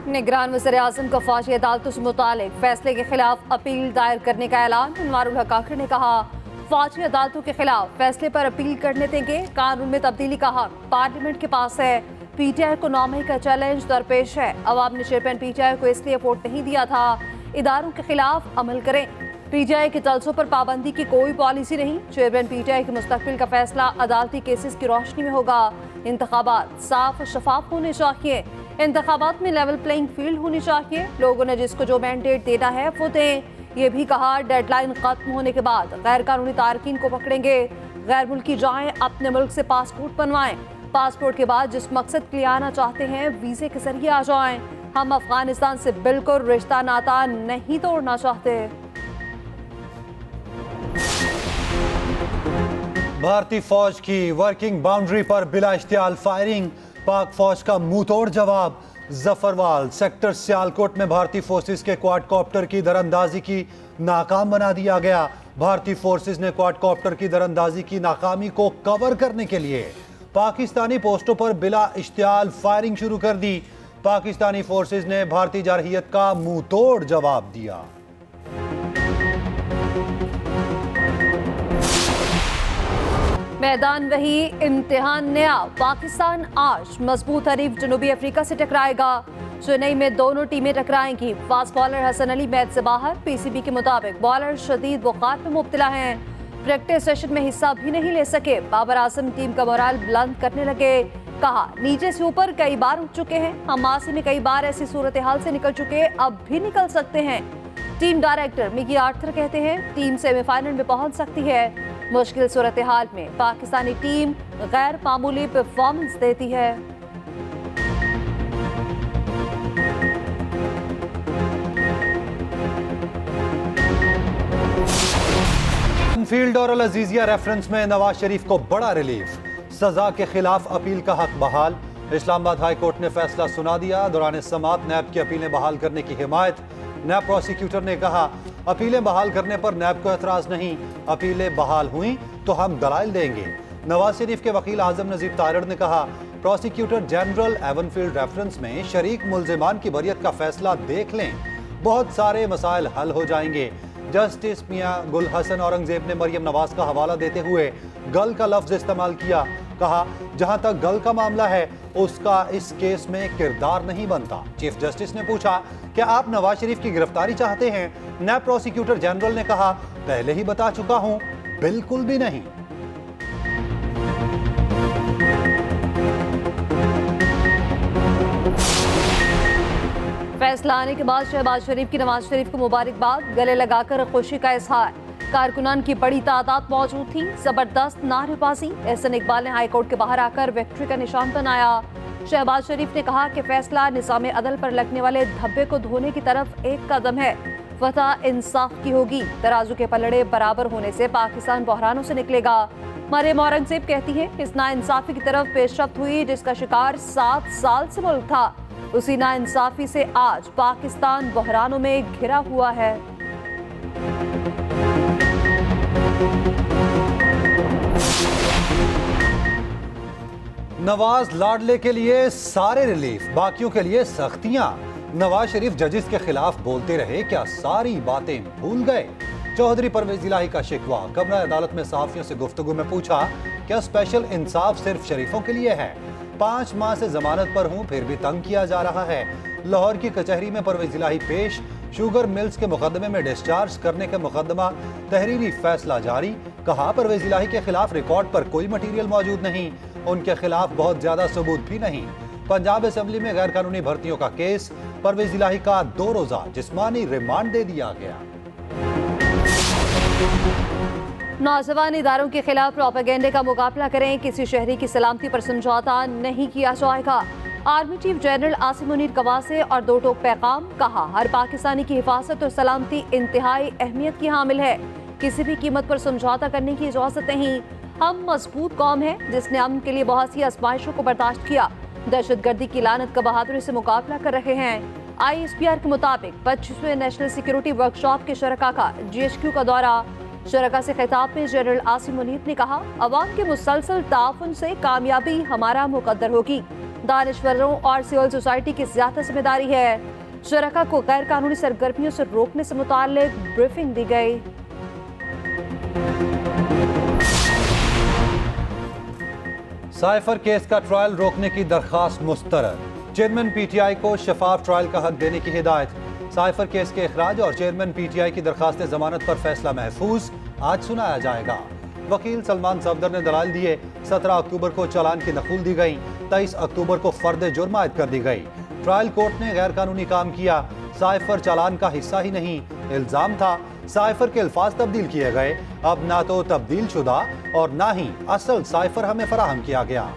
निगरान वज़ीर-ए-आज़म का फौजी अदालतों से मुतालिक फैसले के खिलाफ अपील दायर करने का ऐलान। अनवारुल हक आखिर ने कहा, फौजी अदालतों के खिलाफ फैसले पर अपील करने देंगे। कानून में तब्दीली का हक पार्लियामेंट के पास है। पीटीआई को 9 मई का चैलेंज दरपेश है। अवाम ने चेयरमैन पीटीआई को इसलिए वोट नहीं दिया था। इदारों के खिलाफ अमल करें। पीटीआई के जलसों पर पाबंदी की कोई पॉलिसी नहीं। चेयरमैन पीटीआई के मुस्तकबिल का फैसला अदालती केसेस की रोशनी में होगा। इंतखाबात साफ और शफाफ होने चाहिए। इंतखाबात में लेवल प्लेइंग फील्ड होनी चाहिए। लोगों ने जिसको जो मैंडेट देना है वो दें। ये भी कहा, डेडलाइन खत्म होने के बाद गैर कानूनी तारकीन को पकड़ेंगे। गैर मुल्की जाएं, अपने मुल्क से पासपोर्ट बनवाएं। पासपोर्ट के बाद जिस मकसद के लिए आना चाहते हैं वीजे के जरिए आ जाएं। हम अफगानिस्तान से बिल्कुल रिश्ता नाता नहीं तोड़ना चाहते। भारतीय फौज की वर्किंग बाउंड्री पर बिला इश्तियाल फायरिंग, पाक फौज का मुंहतोड़ जवाब। जफरवाल सेक्टर सियालकोट में भारतीय फोर्सेस के क्वाडकॉप्टर की दरअंदाजी की नाकाम बना दिया गया। भारतीय फोर्सेस ने क्वाडकॉप्टर की दरअंदाजी की नाकामी को कवर करने के लिए पाकिस्तानी पोस्टों पर बिला इश्तियाल फायरिंग शुरू कर दी। पाकिस्तानी फोर्सेस ने भारतीय जारहियत का मुंहतोड़ जवाब दिया। मैदान वही, इम्तिहान नया। पाकिस्तान आज मजबूत हरीफ जनूबी अफ्रीका से टकराएगा। चेन्नई में दोनों टीमें टकराएंगी। Fast bowler Hasan Ali match से बाहर। पीसीबी के मुताबिक बॉलर शदीद बुखार में मुब्तला हैं। प्रैक्टिस सेशन में हिस्सा भी नहीं ले सके। बाबर आजम टीम का मोराल बुलंद करने लगे। कहा, नीचे से ऊपर कई बार उठ चुके हैं। हम मासी में कई बार ऐसी सूरत हाल से निकल चुके, अब भी निकल सकते हैं। टीम डायरेक्टर मिकी आर्थर कहते हैं, टीम सेमीफाइनल में पहुंच सकती है। मुश्किल सूरत हाल में पाकिस्तानी टीम गैर मामूली परफॉर्मेंस देती है। फील्ड और अल अजीजिया रेफरेंस में नवाज शरीफ को बड़ा रिलीफ। सजा के खिलाफ अपील का हक बहाल। इस्लामाबाद हाई कोर्ट ने फैसला सुना दिया। दौरान समाअत नैब की अपीलें बहाल करने की हिमायत। नैब प्रोसिक्यूटर ने कहा, अपीलें बहाल करने पर नैब को एतराज नहीं। अपीलें बहाल हुई तो हम दलाइल देंगे। नवाज शरीफ के वकील आजम नजीब तारड़ ने कहा, प्रोसिक्यूटर जनरल एवनफील्ड रेफरेंस में शरीक मुल्जिमान की बरियत का फैसला देख लें, बहुत सारे मसाइल हल हो जाएंगे। जस्टिस मियां गुल हसन औरंगजेब ने मरियम नवाज का हवाला देते हुए गल का लफ्ज इस्तेमाल किया। कहा, जहां तक गल का मामला है उसका इस केस में किरदार नहीं बनता। चीफ जस्टिस ने पूछा, क्या आप नवाज शरीफ की गिरफ्तारी चाहते हैं? नैब प्रोसिक्यूटर जनरल ने कहा, पहले ही बता चुका हूं, बिल्कुल भी नहीं। फैसला आने के बाद शहबाज शरीफ की नवाज शरीफ को मुबारकबाद। गले लगाकर खुशी का इजहार। कारकुनान की बड़ी तादाद मौजूद थी। जबरदस्त नारेबाजी। एहसन इकबाल ने हाईकोर्ट के बाहर आकर विक्ट्री का निशान बनाया। शहबाज शरीफ ने कहा कि फैसला निज़ाम अदल पर लगने वाले धब्बे को धोने की तरफ एक कदम है। फतह इंसाफ की होगी। तराजू के पलड़े बराबर होने से पाकिस्तान बहरानों से निकलेगा। मरियम औरंगजेब कहती है, इस नाइंसाफी की तरफ पेशरफ्त हुई जिसका शिकार 7 साल से मुल्क था। उसी नाइंसाफी से आज पाकिस्तान बहरानों में घिरा हुआ है। नवाज लाडले के लिए सारे रिलीफ, बाकियों के लिए सख्तियां। नवाज शरीफ जजिस के खिलाफ बोलते रहे, क्या सारी बातें भूल गए? चौधरी परवेज इलाही का शिकवा। कमरा अदालत में सहाफियों से गुफ्तगू में पूछा, क्या स्पेशल इंसाफ सिर्फ शरीफों के लिए है? 5 माह से जमानत पर हूं, फिर भी तंग किया जा रहा है। लाहौर की कचहरी में परवेज इलाही पेश। शुगर मिल्स के मुकदमे में डिस्चार्ज करने का मुकदमा तहरीरी फैसला जारी। कहा, परवेज इलाही के खिलाफ रिकॉर्ड पर कोई मटीरियल मौजूद नहीं, उनके खिलाफ बहुत ज्यादा सबूत भी नहीं। पंजाब असेंबली में गैर कानूनी भर्तियों का केस। परवेज इलाही का 2 रोजा जिस्मानी रिमांड दे दिया गया। नौजवान इदारों के खिलाफ प्रोपेगेंडे का मुकाबला करें। किसी शहरी की सलामती पर समझौता नहीं किया जाएगा। Army chief general Asim Munir कवासे और 2 टोक पैगाम। कहा, हर पाकिस्तानी की हिफाजत और सलामती इंतहाई अहमियत की हामिल है। किसी भी कीमत पर समझौता करने की इजाजत नहीं। हम मजबूत कौम है जिसने अमन के लिए बहुत सी आजमाइशों को बर्दाश्त किया। दहशतगर्दी की लानत का बहादुरी से मुकाबला कर रहे हैं। ISPR के मुताबिक 25वें नेशनल सिक्योरिटी वर्कशॉप के शरका का GHQ का दौरा। शरका से खिताब में जनरल आसिम मुनीर ने कहा, अवाम के मुसलसल ताउन से कामयाबी हमारा मुकद्दर होगी। दानिश्वरों और सिविल सोसाइटी की ज्यादा जिम्मेदारी है। शरका को गैर कानूनी सरगर्मियों से रोकने से मुताल्लिक ब्रीफिंग दी गई। साइफर केस का ट्रायल रोकने की दरखास्त मुस्तरद। चेयरमैन पीटीआई को शफाफ ट्रायल का हक देने की हिदायत। साइफर केस के इखराज और चेयरमैन पीटीआई की दरखास्त जमानत पर फैसला महफूज आज सुनाया जाएगा। वकील सलमान सफदर ने दलाल दिए। 17 अक्टूबर को चालान की नकूल दी गई। 23 अक्टूबर को फर्द जुर्म आयद कर दी गई। ट्रायल कोर्ट ने गैर कानूनी काम किया। साइफर चालान का हिस्सा ही नहीं, इल्जाम था। साइफर के अल्फाज तब्दील किए गए। अब ना तो तब्दील शुदा और ना ही असल साइफर हमें फराहम किया गया।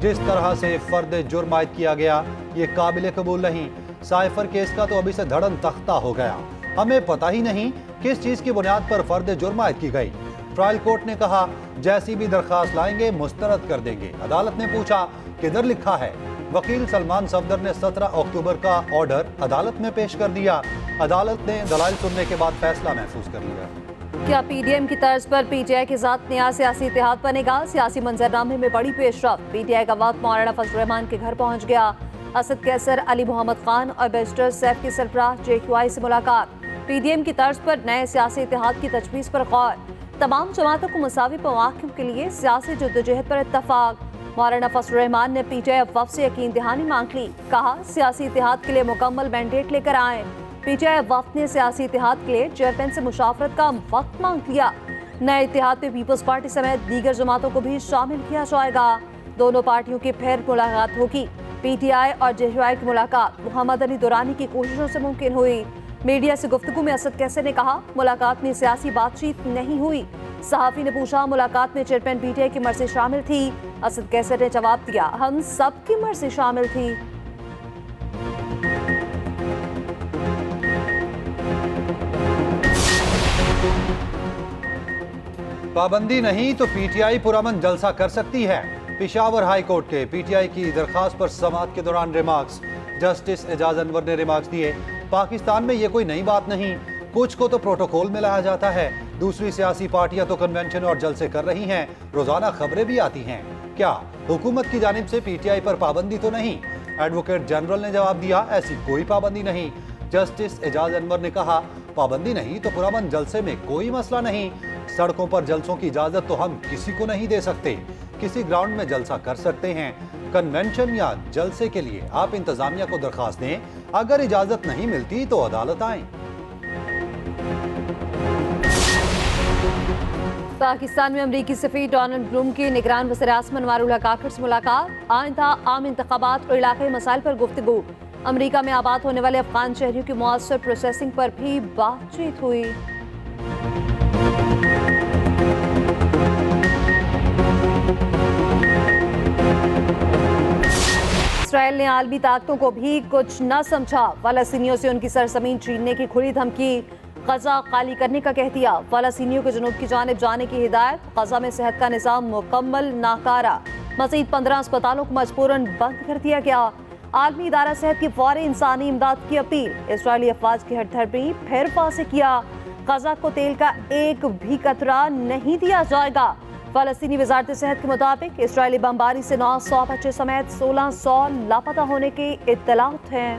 जिस तरह से फर्द जुर्म आयद किया गया ये काबिल कबूल नहीं। साइफर केस का तो अभी से धड़न तख्ता हो गया। हमें पता ही नहीं किस चीज की बुनियाद पर फर्द जुर्म आयद की गई। ट्रायल कोर्ट ने कहा जैसी भी दरखास्त लाएंगे मुस्तरद कर देंगे। अदालत ने पूछा किधर लिखा है। वकील सलमान सफदर ने 17 अक्टूबर का ऑर्डर अदालत में पेश कर दिया। अदालत ने दलाइल सुनने के बाद फैसला महफूज कर लिया। क्या पीडीएम की तर्ज पर पीटीआई के साथ नया सियासी इत्तेहाद बनेगा? सियासी मंजरनामे में बड़ी पेशरफ्त। पीटीआई का वक्त मौलाना फजल रहमान के घर पहुंच गया। असद कैसर, अली मोहम्मद खान और बैरिस्टर सैफ के सरबराह जेक्यूआई से मुलाकात। पीडीएम की तर्ज पर नए सियासी इत्तेहाद की तजवीज़ पर गौर। तमाम जमातों को मुसावी मौक़िफ़ के लिए सियासी जद्दोजहद पर इत्तफाक। मौलाना फजल रहमान ने पीटीआई वफ़द से यकीन दहानी मांग ली। कहा सियासी इत्तेहाद के लिए मुकम्मल मैंडेट लेकर आएँ। पीटीआई वफ़द ने सियासी इत्तेहाद के लिए चेयरमैन से मुशावरत का वक्त मांग लिया। नए इत्तेहाद में पीपल्स पार्टी समेत दीगर जमातों को भी शामिल किया जाएगा। दोनों पार्टियों की फिर मुलाकात होगी। पीटीआई और जेक्यूआई की मुलाकात मोहम्मद अली दुरानी की कोशिशों से मुमकिन हुई। मीडिया से गुफ्तगू में असद कैसर ने कहा मुलाकात में सियासी बातचीत नहीं हुई। सहाफ़ी ने पूछा मुलाकात में चेयरमैन पीटीआई की मर्जी शामिल थी? असद कैसर ने जवाब दिया हम सब की मर्जी शामिल थी। पाबंदी नहीं तो पीटीआई पुरअमन जलसा कर सकती है। पेशावर हाई कोर्ट के पीटीआई की दरखास्त पर समाअत के दौरान रिमार्क्स। जस्टिस एजाज अनवर ने रिमार्क्स दिए पाकिस्तान में ये कोई नई बात नहीं, कुछ को तो प्रोटोकॉल में लाया जाता है। दूसरी सियासी पार्टियां तो कन्वेंशन और जलसे कर रही हैं, रोजाना खबरें भी आती हैं। क्या हुकूमत की जानिब से पीटीआई पर पाबंदी तो नहीं? एडवोकेट जनरल ने जवाब दिया ऐसी कोई पाबंदी नहीं। जस्टिस एजाज अनवर ने कहा पाबंदी नहीं तो पुरअमन जलसे में कोई मसला नहीं। सड़कों पर जलसों की इजाजत तो हम किसी को नहीं दे सकते। किसी ग्राउंड में जलसा कर सकते हैं। कन्वेंशन या जलसे के लिए आप इंतजामिया को दरखास्त दें। अगर इजाजत नहीं मिलती तो अदालत आएं। पाकिस्तान में अमरीकी सफीर डोनाल्ड ब्लूम की निगरान वज़ीर-ए-आज़म अनवारुल हक आखिर से मुलाकात। आइंदा आम इंतखाबात और इलाकाई मसाइल पर गुफ्तगू। अमरीका में आबाद होने वाले अफगान शहरियों की मुअस्सर प्रोसेसिंग पर भी बातचीत हुई। इसराइल ने आलमी ताकतों को भी कुछ न समझा। फ़लस्तीनियों से उनकी सरजमीन छीनने की खुली धमकी। गजा खाली करने का कह दिया। फ़लस्तीनियों को जनूब की जानिब जाने की हिदायत। गजा में सेहत का निज़ाम मुकम्मल नाकारा। मज़ीद 15 अस्पतालों को मजबूरन बंद कर दिया गया। आलमी इदारा सेहत की फौरी इंसानी इमदाद की अपील। इसराइली अफवाज की हटधर्मी फिर वाज़ेह किया गजा को तेल का एक भी कतरा नहीं दिया जाएगा। फ़लस्तीनी वज़ारत सेहत के मुताबिक इसराइली बमबारी से 900 बच्चे समेत 1600 लापता होने की इत्तलात हैं।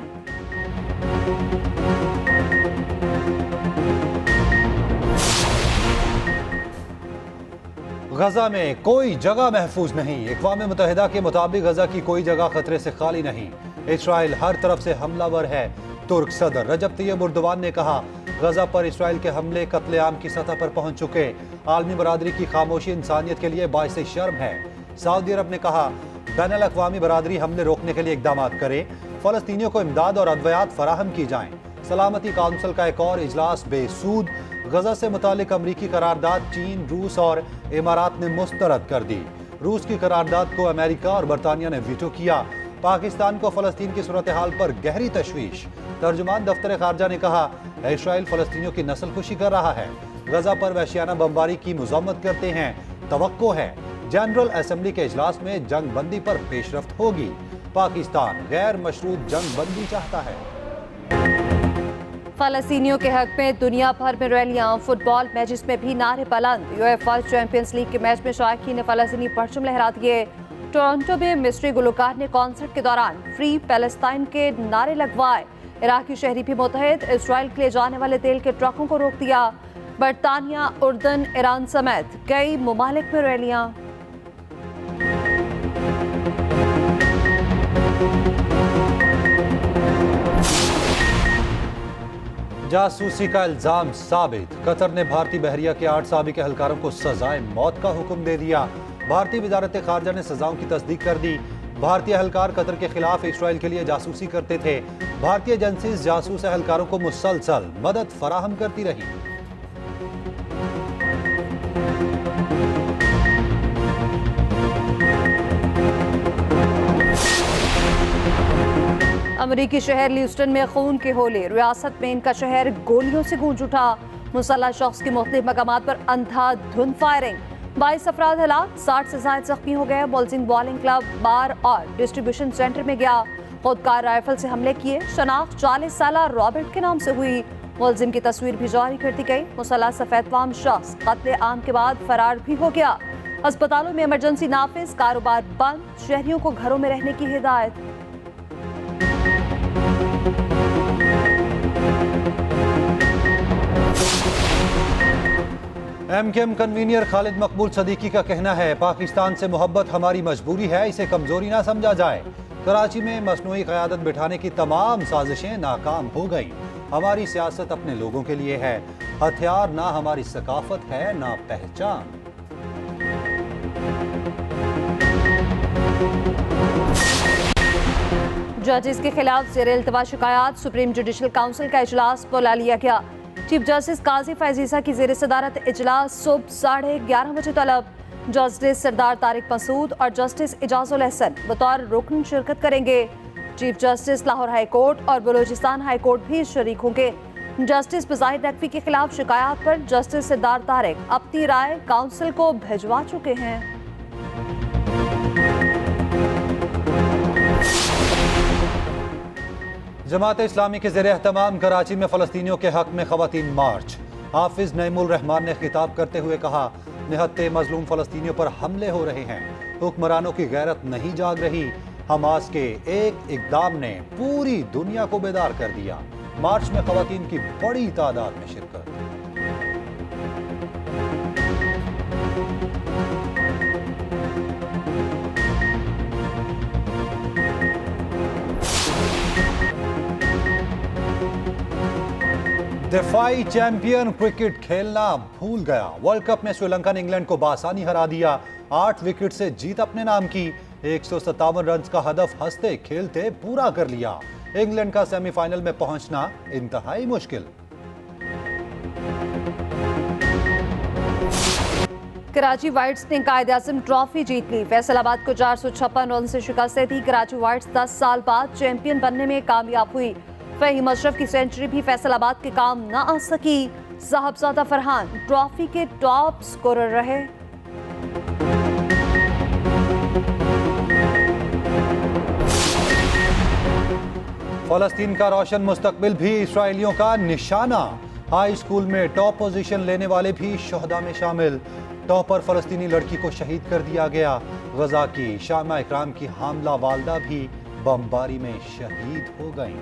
गजा में कोई जगह महफूज नहीं। अक़वाम मुत्तहिदा के मुताबिक गजा की कोई जगह खतरे से खाली नहीं। इसराइल हर तरफ से हमलावर है। तुर्क सदर रजब तैयब एर्दोगान ने कहा गजा पर इसराइल के हमले कत्लेआम की सतह पर पहुंच चुके। आलमी बरादरी की खामोशी इंसानियत के लिए बाइस शर्म है। सऊदी अरब ने कहा बैनुल अक़वामी बरादरी हमले रोकने के लिए इक़दाम करे। फ़लस्तीनियों को इमदाद और अद्वियात फराहम की जाएं। सलामती काउंसिल का एक और इजलास बेसूद। गजा से मुतालिक अमरीकी करारदाद चीन, रूस और इमारात ने मुस्तरद कर दी। रूस की करारदाद को अमेरिका और बरतानिया ने वीटो किया। पाकिस्तान को फ़लस्तीन की सूरत हाल पर गहरी तशवीश। तर्जुमान दफ्तर खारजा ने कहा इसराइल फ़लस्तीनियों की नस्ल खुशी कर रहा है। गजा पर वहशियाना बमबारी की मज़म्मत करते हैं। तवक्को है जनरल असम्बली के इजलास में जंग बंदी पर पेशरफ्त होगी। पाकिस्तान गैर मशरूत जंग बंदी चाहता है। फ़लस्तीनियों के हक में दुनिया भर में रैलियां। फुटबॉल मैचेस में भी नारे बुलंद। यूएफा चैंपियंस लीग के मैच में शायकीन ने फ़लस्तीनी परचम लहरा दिए। टोरंटो में मिस्री गुलकार ने कॉन्सर्ट के दौरान फ्री पैलेस्टाइन के नारे लगवाए। इराकी शहरी भी मुतहद, इसराइल के लिए जाने वाले तेल के ट्रकों को रोक दिया। बरतानिया, उर्दन, ईरान समेत कई ममालिक में रैलियां। जासूसी का इल्जाम साबित, कतर ने भारतीय बहरिया के 8 साबिक एहलकारों को सजाए मौत का हुक्म दे दिया। भारतीय वजारत खारजा ने सजाओं की तस्दीक कर दी। भारतीय एहलकार कतर के खिलाफ इसराइल के लिए जासूसी करते थे। भारतीय एजेंसीज जासूस एहलकारों को मुसलसल मदद फराहम करती रही। अमेरिकी शहर ल्यूस्टन में खून की होली, रियासत में इनका शहर गोलियों से गूंज उठा। मुसल्लह शख्स की मुख्तलिफ मकामात पर अंधाधुंध फायरिंग, 22 अफराद हलाक, 60 से ज्यादा जख्मी हो गए। मुलजिम बॉलिंग क्लब, बार और डिस्ट्रीब्यूशन सेंटर में गया, खुदकार राइफल से हमले किए। शनाख्त 40 साला रॉबर्ट के नाम से हुई। मुलजिम की तस्वीर भी जारी कर दी गई। मुसल्लह सफेदफाम शख्स कत्ले आम के बाद फरार भी हो गया। अस्पतालों में इमरजेंसी नाफिज, कारोबार बंद, शहरियों को घरों में रहने की हिदायत। एमकेएम कन्वीनियर खालिद मकबूल सदीकी का कहना है, पाकिस्तान से मोहब्बत हमारी मजबूरी है, इसे कमजोरी ना समझा जाए। कराची में मसनूई क़यादत बिठाने की तमाम साजिशें नाकाम हो गई। हमारी सियासत अपने लोगों के लिए है, हथियार ना हमारी सकाफत है ना पहचान। जजेस के खिलाफ ज़ेरे इल्तवा शिकायत, सुप्रीम जुडिशल काउंसिल का इजलास बुला लिया गया। चीफ जस्टिस काजी फैजीसा की ज़ेरे सदारत इजलास सुबह 11:30 बजे तलब। जस्टिस सरदार तारिक मसूद और जस्टिस इजाजुल हसन बतौर रुकन शिरकत करेंगे। Chief justice Lahore high court और बलूचिस्तान हाई कोर्ट भी शरीक होंगे। जस्टिस बज़ाहिर नकवी के खिलाफ शिकायत पर जस्टिस सरदार तारिक अपनी राय काउंसिल को भिजवा चुके हैं। जमात इस्लामी के ज़ेरे एहतमाम कराची में फ़लस्तीनियों के हक में ख़वातीन मार्च। हाफिज नईमुल रहमान ने खिताब करते हुए कहा, निहत्ते मजलूम फ़लस्तीनियों पर हमले हो रहे हैं, हुक्मरानों की गैरत नहीं जाग रही। हमास के एक इक़दाम ने पूरी दुनिया को बेदार कर दिया। मार्च में ख़वातीन की बड़ी तादाद में शिरकत। दिफाई चैंपियन क्रिकेट खेलना भूल गया। वर्ल्ड कप में श्रीलंका ने इंग्लैंड को बासानी हरा दिया। 8 विकेट से जीत अपने नाम की। 157 रन का हदफ हंसते खेलते पूरा कर लिया। इंग्लैंड का सेमीफाइनल में पहुंचना इंतहाई मुश्किल। कराची वाइट्स ने कायद-ए-आज़म ट्रॉफी जीत ली। फैसलाबाद को 456 रन से शिकस्त दी। कराची वाइट्स 10 साल बाद चैंपियन बनने में कामयाब हुई। फहीम अशरफ की सेंचुरी भी फैसलाबाद के काम न आ सकी। साहबजादा फरहान ट्रॉफी के टॉप स्कोरर रहे। फलस्तीन का रोशन मुस्तकबिल भी इसराइलियों का निशाना। हाई स्कूल में टॉप पोजीशन लेने वाले भी शोहदा में शामिल। टॉपर फलस्तीनी लड़की को शहीद कर दिया गया। गजा की शामा इकराम की हामला वालदा भी बमबारी में शहीद हो गईं।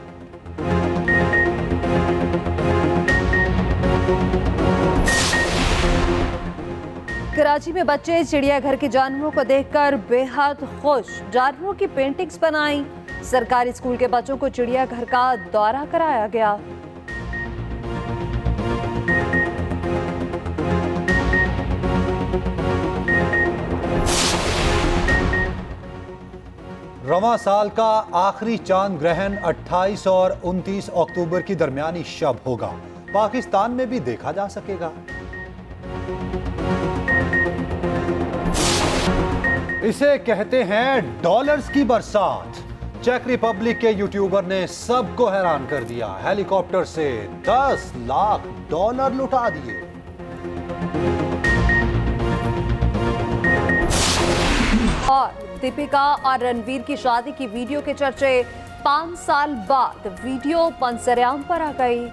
कराची में बच्चे चिड़ियाघर के जानवरों को देखकर बेहद खुश। जानवरों की पेंटिंग्स बनाई। सरकारी स्कूल के बच्चों को चिड़ियाघर का दौरा कराया गया। रवां साल का आखिरी चांद ग्रहण 28 और 29 अक्टूबर की दरमियानी शब होगा। पाकिस्तान में भी देखा जा सकेगा। इसे कहते हैं डॉलर्स की बरसात। चेक रिपब्लिक के यूट्यूबर ने सबको हैरान कर दिया। हेलीकॉप्टर से 10 लाख डॉलर लुटा दिए। और दीपिका और रणवीर की शादी की वीडियो के चर्चे 5 साल बाद वीडियो मंजर-ए-आम पर आ गई।